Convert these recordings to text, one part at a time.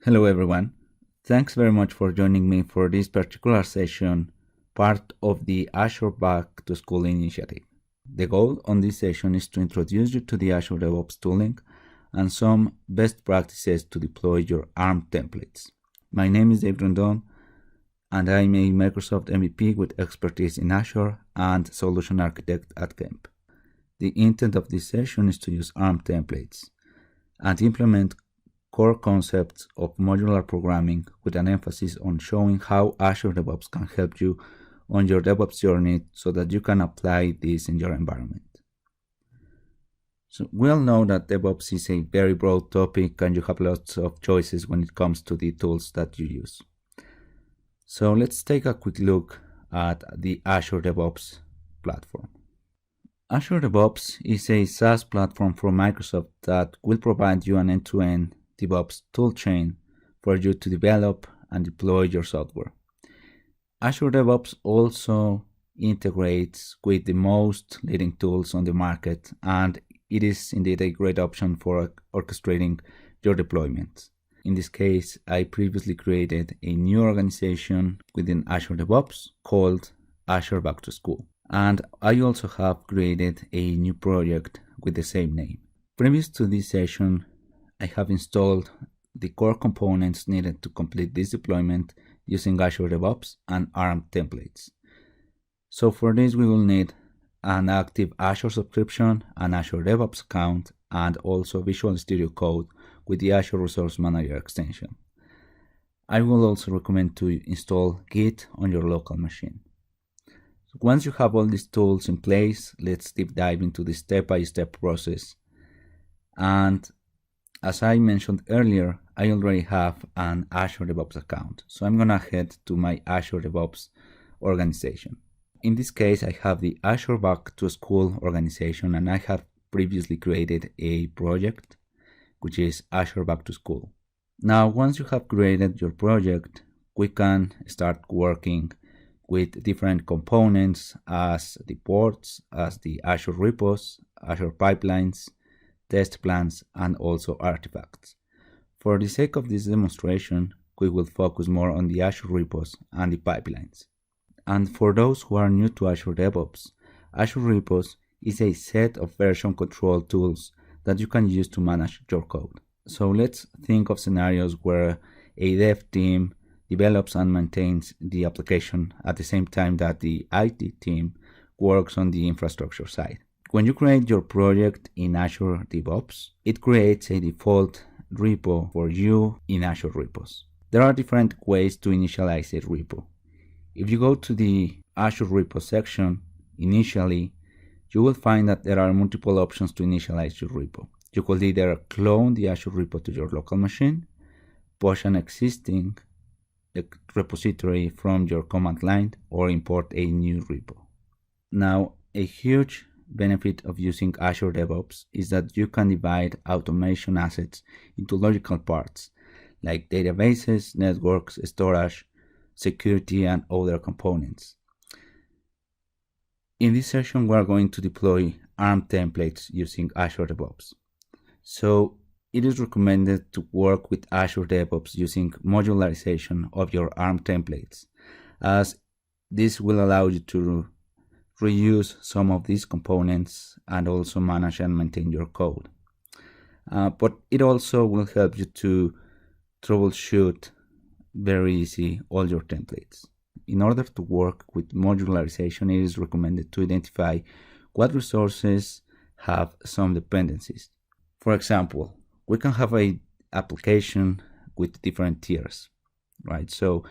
Hello everyone. Thanks very much for joining me for this particular session, part of the Azure Back to School initiative. The goal on this session is to introduce you to the Azure DevOps tooling and some best practices to deploy your ARM templates. My name is Rendon, and I'm a Microsoft MVP with expertise in Azure and solution architect at Kemp. The intent of this session is to use ARM templates and implement core concepts of modular programming with an emphasis on showing how Azure DevOps can help you on your DevOps journey so that you can apply this in your environment. So we all know that DevOps is a very broad topic and you have lots of choices when it comes to the tools that you use. So let's take a quick look at the Azure DevOps platform. Azure DevOps is a SaaS platform from Microsoft that will provide you an end-to-end DevOps toolchain for you to develop and deploy your software. Azure DevOps also integrates with the most leading tools on the market, and it is indeed a great option for orchestrating your deployments. In this case, I previously created a new organization within Azure DevOps called Azure Back to School, and I also have created a new project with the same name. Previous to this session, I have installed the core components needed to complete this deployment using Azure DevOps and ARM templates. So for this, we will need an active Azure subscription, an Azure DevOps account, and also Visual Studio Code with the Azure Resource Manager extension. I will also recommend to install Git on your local machine. So once you have all these tools in place, let's deep dive into the step-by-step process. And as I mentioned earlier, I already have an Azure DevOps account. So I'm gonna head to my Azure DevOps organization. In this case, I have the Azure Back to School organization, and I have previously created a project, which is Azure Back to School. Now, once you have created your project, we can start working with different components as the ports, as the Azure repos, Azure pipelines, test plans, and also artifacts. For the sake of this demonstration, we will focus more on the Azure repos and the pipelines. And for those who are new to Azure DevOps, Azure repos is a set of version control tools that you can use to manage your code. So let's think of scenarios where a dev team develops and maintains the application at the same time that the IT team works on the infrastructure side. When you create your project in Azure DevOps, it creates a default repo for you in Azure repos. There are different ways to initialize a repo. If you go to the Azure repo section, initially, you will find that there are multiple options to initialize your repo. You could either clone the Azure repo to your local machine, push an existing repository from your command line, or import a new repo. Now, a huge benefit of using Azure DevOps is that you can divide automation assets into logical parts like databases, networks, storage, security, and other components. In this session, we are going to deploy ARM templates using Azure DevOps. So it is recommended to work with Azure DevOps using modularization of your ARM templates, as this will allow you to reuse some of these components and also manage and maintain your code. But it also will help you to troubleshoot very easy all your templates. In order to work with modularization, it is recommended to identify what resources have some dependencies. For example, we can have an application with different tiers, right? So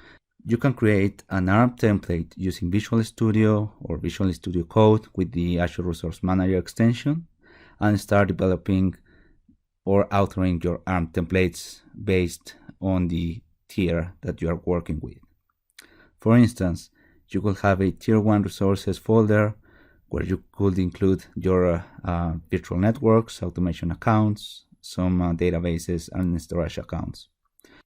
you can create an ARM template using Visual Studio or Visual Studio Code with the Azure Resource Manager extension and start developing or authoring your ARM templates based on the tier that you are working with. For instance, you could have a Tier 1 resources folder where you could include your virtual networks, automation accounts, some databases, and storage accounts.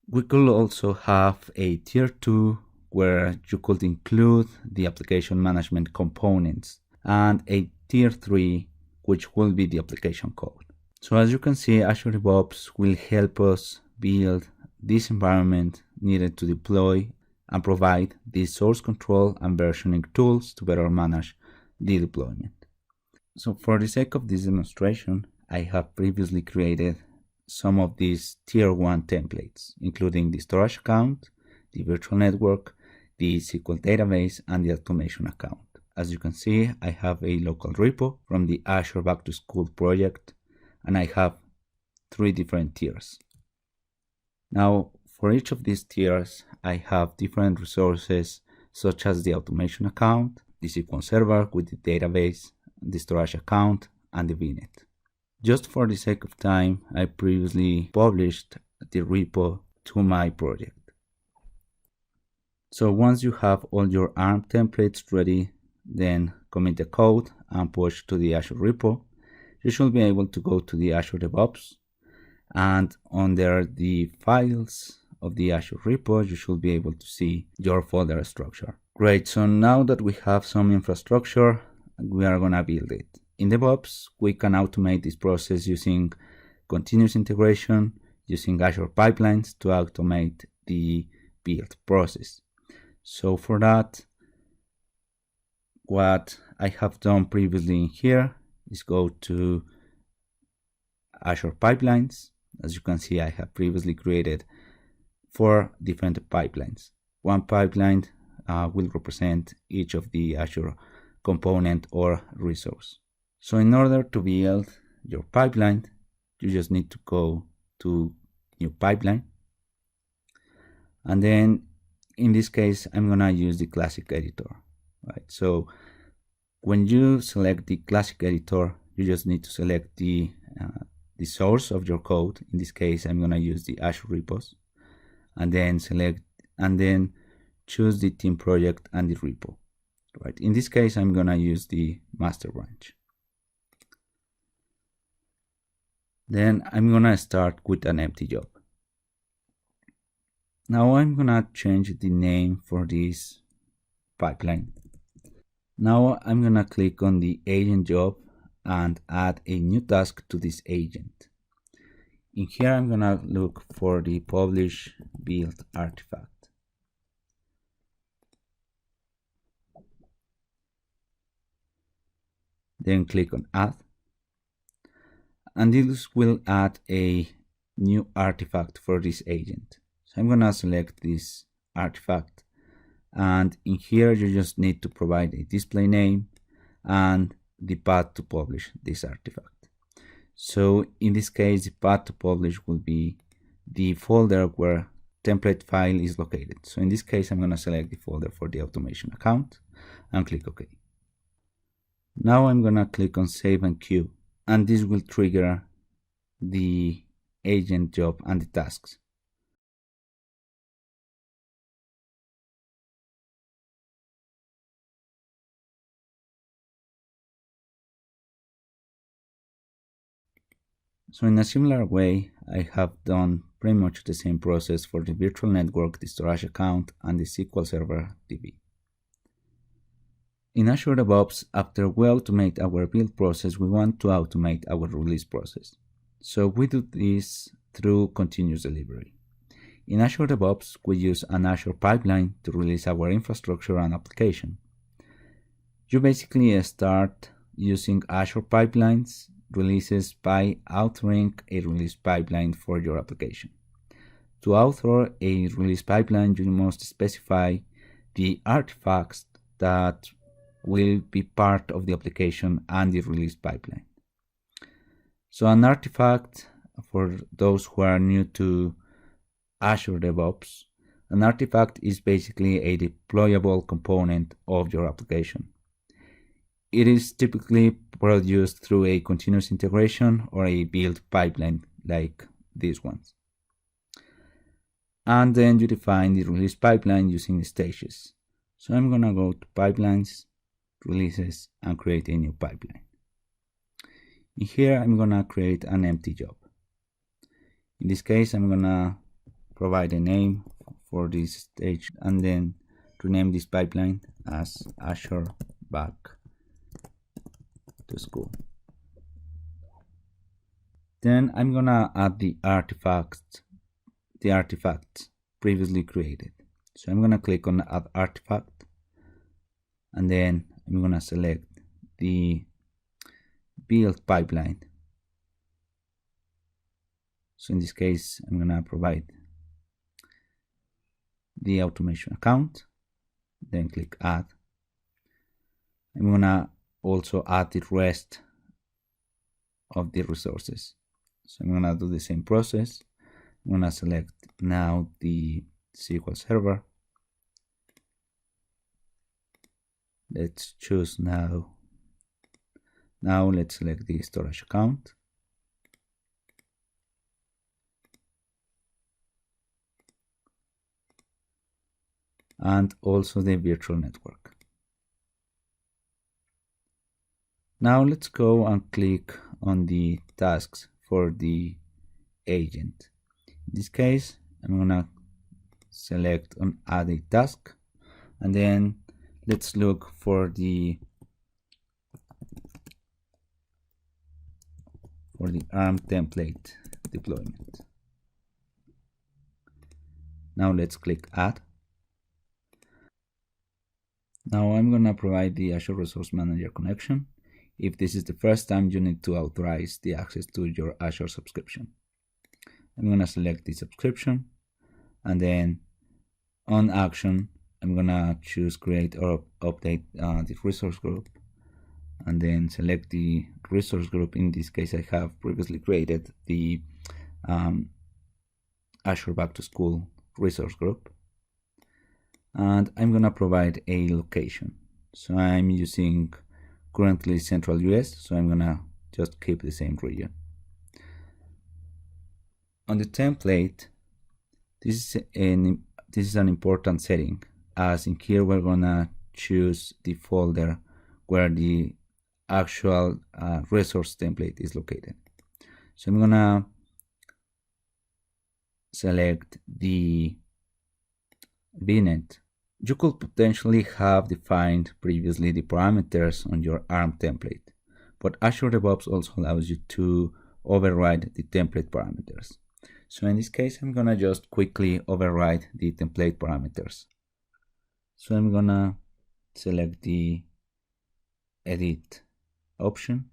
We could also have a Tier 2 where you could include the application management components, and a Tier 3 which will be the application code. So as you can see, Azure DevOps will help us build this environment needed to deploy and provide the source control and versioning tools to better manage the deployment. So for the sake of this demonstration, I have previously created some of these tier 1 templates, including the storage account, the virtual network, the SQL database, and the automation account. As you can see, I have a local repo from the Azure Back to School project, and I have 3 different tiers. Now, for each of these tiers, I have different resources such as the automation account, the SQL server with the database, the storage account, and the VNet. Just for the sake of time, I previously published the repo to my project. So once you have all your ARM templates ready, then commit the code and push to the Azure repo. You should be able to go to the Azure DevOps, and under the files of the Azure repo, you should be able to see your folder structure. Great, so now that we have some infrastructure, we are gonna build it. In DevOps, we can automate this process using continuous integration, using Azure pipelines to automate the build process. So for that, what I have done previously in here is go to Azure pipelines. As you can see, I have previously created 4 different pipelines. One pipeline will represent each of the Azure component or resource. So in order to build your pipeline, you just need to go to new pipeline. And then in this case, I'm gonna use the classic editor, right? So when you select the classic editor, you just need to select the source of your code. In this case, I'm gonna use the Azure repos, and then select and then choose the team project and the repo, right? In this case, I'm gonna use the master branch. Then I'm gonna start with an empty job. Now I'm gonna change the name for this pipeline. Now I'm gonna click on the agent job and add a new task to this agent. In here, I'm gonna look for the publish build artifact. Then click on add. And this will add a new artifact for this agent. So I'm gonna select this artifact, and in here you just need to provide a display name and the path to publish this artifact. So in this case, the path to publish will be the folder where template file is located. So in this case, I'm gonna select the folder for the automation account and click OK. Now I'm gonna click on save and queue, and this will trigger the agent job and the tasks. So in a similar way, I have done pretty much the same process for the virtual network, the storage account, and the SQL Server DB. In Azure DevOps, after we automate our build process, we want to automate our release process. So we do this through continuous delivery. In Azure DevOps, we use an Azure pipeline to release our infrastructure and application. You basically start using Azure pipelines releases by authoring a release pipeline for your application. To author a release pipeline, you must specify the artifacts that will be part of the application and the release pipeline. So an artifact, for those who are new to Azure DevOps, an artifact is basically a deployable component of your application. It is typically produced through a continuous integration or a build pipeline like these ones. And then you define the release pipeline using the stages. So I'm gonna go to pipelines, releases, and create a new pipeline. In here, I'm gonna create an empty job. In this case, I'm gonna provide a name for this stage and then rename this pipeline as Azure Back to School. Then I'm gonna add the artifacts the artifacts previously created. So I'm going to click on Add Artifact, and then I'm going to select the build pipeline. So in this case, I'm going to provide the automation account, then click Add. I'm going to also add the rest of the resources. So I'm going to do the same process. I'm going to select now the SQL Server. Let's choose now. Now let's select the storage account. And also the virtual network. Now let's go and click on the tasks for the agent. In this case, I'm gonna select on add a task, and then let's look for the ARM template deployment. Now let's click add. Now I'm gonna provide the Azure Resource Manager connection. If this is the first time you need to authorize the access to your Azure subscription. I'm gonna select the subscription, and then on action, I'm gonna choose create or update the resource group, and then select the resource group. In this case, I have previously created the Azure Back to School resource group, and I'm gonna provide a location. So I'm using currently Central US, so I'm gonna just keep the same region. On the template, this is an important setting, as in here we're gonna choose the folder where the actual resource template is located. So I'm gonna select the VNet. You could potentially have defined previously the parameters on your ARM template, but Azure DevOps also allows you to override the template parameters. So in this case, I'm gonna just quickly override the template parameters. So I'm gonna select the edit option,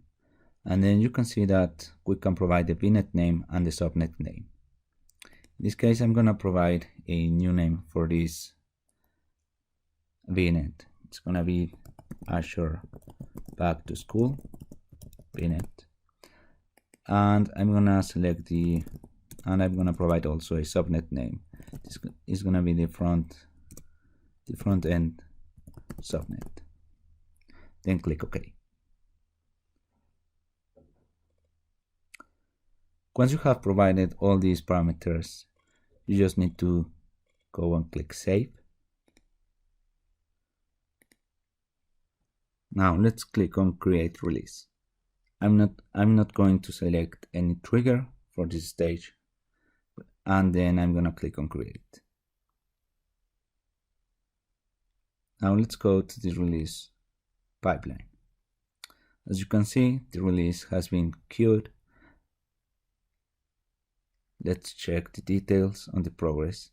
and then you can see that we can provide the VNet name and the subnet name. In this case, I'm gonna provide a new name for this VNet. It's gonna be Azure Back to School VNet, and I'm gonna select and I'm gonna provide also a subnet name. This is gonna be the front end subnet. Then click OK. Once you have provided all these parameters, you just need to go and click Save. Now let's click on Create Release. I'm not going to select any trigger for this stage, and then I'm gonna click on Create. Now let's go to the release pipeline. As you can see, the release has been queued. Let's check the details on the progress.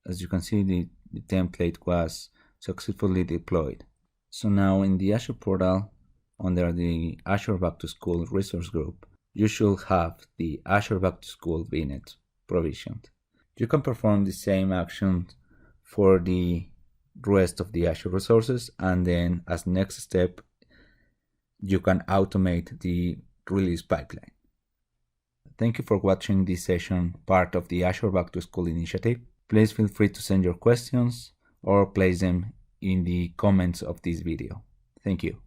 As you can see, the template was successfully deployed. So now in the Azure portal, under the Azure Back to School resource group, you should have the Azure Back to School VNet provisioned. You can perform the same action for the rest of the Azure resources, and then as next step, you can automate the release pipeline. Thank you for watching this session, part of the Azure Back to School initiative. Please feel free to send your questions or place them in the comments of this video. Thank you.